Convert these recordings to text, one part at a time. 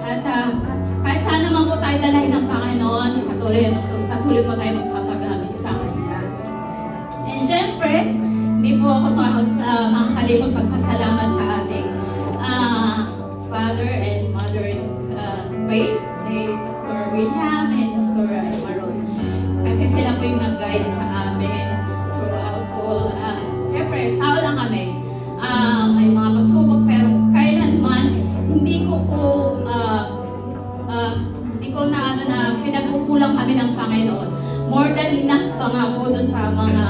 At kahit saan naman po tayo dalahin ng Panginoon, patuloy po tayo magpapagamit sa Kanya. And syempre, hindi po ako makakalimot pagpasalamat sa ating Father and Mother in Faith, ni Pastor William and Pastor Maron. Kasi sila po yung nag-guide sa amin throughout all. Syempre, tao lang kami. May mga pagsubok, pero kailanman hindi ko na pinagkukulang kami ng Panginoon. More than enough pa nga po dun sa mga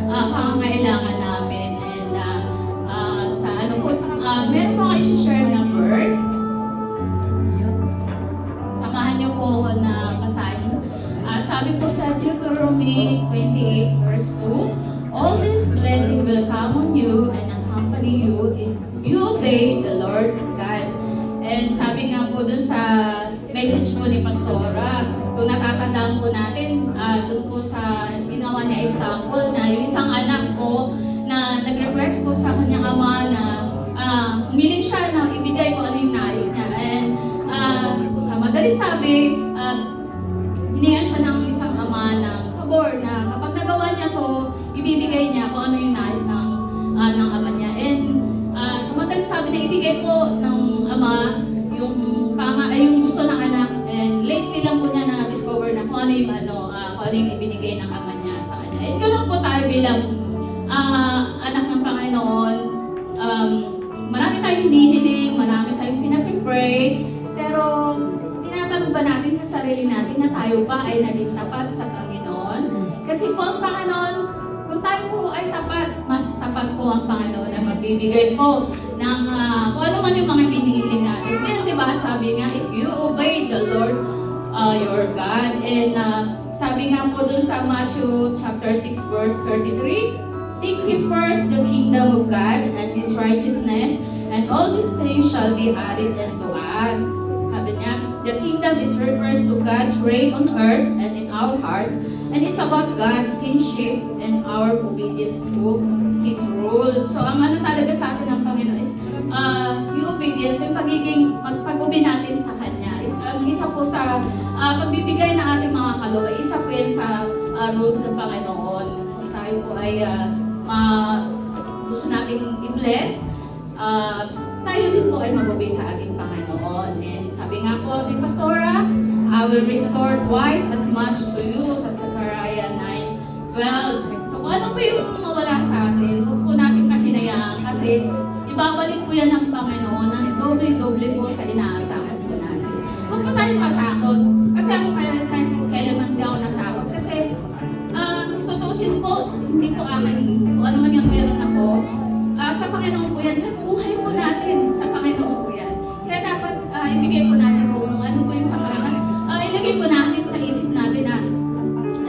pangangailangan namin. And sa ano po, meron po kayo i-share na verse. Samahan niyo po ako na basahin. Sabi po sa Deuteronomy 28 verse 2, all this blessing will come on you and accompany you if you obey the Lord God. And sabi nga po dun sa message po ni Pastora, kung natatandaan po natin, dun po sa ginawa niya example na yung isang anak po na nag-request po sa kanyang ama na humiling siya na ibigay ko ano yung nais niya. And sa madaling sabi, hinihan siya ng isang ama ng pabor na kapag nagawa niya to, ibibigay niya kung ano yung nais ng ama niya. And sa madaling sabi na ibigay po ng ama yung gusto ng anak. And lately lang po niya na-discover na kung ano yung ibinigay ng ama niya sa kanya. And ganoon po tayo bilang anak ng Panginoon. Marami tayong hinihiling, marami tayong pinag-pray, pero tinatanong ba natin sa sarili natin na tayo ba ay naging tapat sa Panginoon? Kasi po ang Panginoon, kung tayo po ay tapat, mas tapat po ang Panginoon na magbibigay po ng kung ano man yung mga hinihiling natin. Kaya diba sabi nga, if you obey the Lord your God, and sabi nga po dun sa Matthew chapter 6 verse 33, seek ye first the kingdom of God and His righteousness, and all these things shall be added unto us. Sabi niya, the kingdom refers to God's reign on earth and in our hearts, and it's about God's kingship and our obedience to His rule. So, ang ano talaga sa atin ng Panginoon is yung obedience, yung pag-ubi natin sa Kanya. Isa po sa pagbibigay ng ating mga kaloob, isa po yan sa rules ng Panginoon. Kung tayo po ay gusto nating i-bless, tayo din po ay mag-ubi sa ating Panginoon. And sabi nga po ni Pastora, I will restore twice as much to you sa Zechariah 9:12. So kung ano po yung mawala sa atin, huwag po natin kakinayaan kasi ibabalik po yan ng Panginoon na doble-doble po sa inaasahan po natin. Huwag po tayo matakot. Kasi ako kailanman di ako natakot. Kasi tutusin po, hindi po akin kung ano man yung meron ako. Sa Panginoon po yan, buhay po natin sa Panginoon po yan. Kaya dapat ibigay po natin po kung ano po yung sa Panginoon. Ilagay po natin sa isip natin na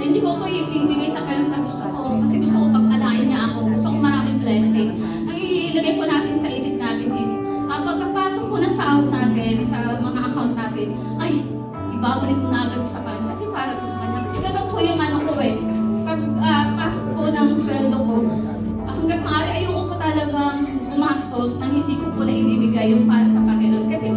hindi ko po ibigay sa Panginoon na gusto ko kasi gusto ko pagkalain niya ako. Gusto ko maraming blessing. Ang ilagay po natin sa isip natin is pagkapasok po ng sahod natin sa mga account natin, ay, ibabalik ko na agad sa Panginoon kasi para po sa Kanya. Kasi ganun po yung ano ko pasok po ng sweldo ko, hanggang maaari ayoko po talagang gumastos nang hindi ko po na ibibigay yung para sa Panginoon. Kasi